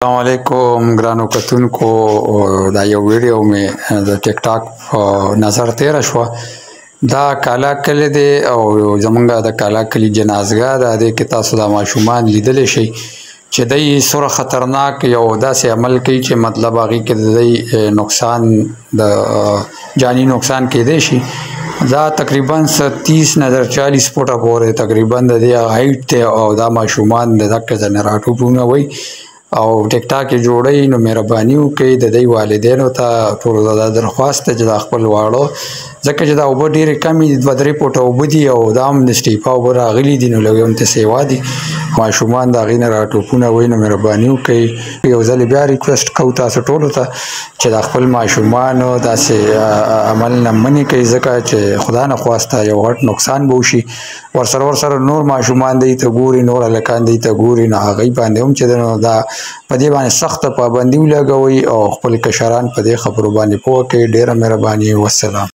السلام علیکم ګرانو کتونکو. دا یو ویډیو مې د ټیک ټاک په نظر تیره شوه. دا کالا کلی دی او زمونږ د کالا کلي جنازګاه ده. دې کې تاسو دا ماشومان لیدلی شئ چې دی سوره خطرناک یو داسې عمل کوي چې مطلب هغې کې د دی نقصان د جاني نقصان کیدی شي. دا تقریبا 30 نه تر 40 فوټه پورې تقریبا د دې هایټ دی او دا ماشومان د دقه ځنې راټوپونه وي او ټیک ټاک یې جوړوي. نو مهرباني وکړئ د دوی والدینو ته ټولو دا درخواست ده چې دا خپل واړه، ځکه چې دا اوبه ډېرې کمې دي، 2-3 فوټه اوبه دي او دا هم د سټیپا اوبه راغلي دي، نو لږ همته سیوا دي. ماشومان د هغې نه راټوپونه وي. نو مهرباني وکړئ، یو ځل بیا ریکویسټ کوو تاسو ټولو ته چې دا خپل ماشومانو داسې عمل نه منې کوئ، ځکه چې خدا نه خواسته یو غټ نقصان به وشي. ورسره نور ماشومان دی ته ګوري، نور هلکان دی ته ګوري، نو هغوی باندې هم چې دی نو دا په دې باندې سخته پابندي ولګوئ او خپل کشران په دې خبرو باندې پوه کړئ. ډېره مهرباني. والسلام.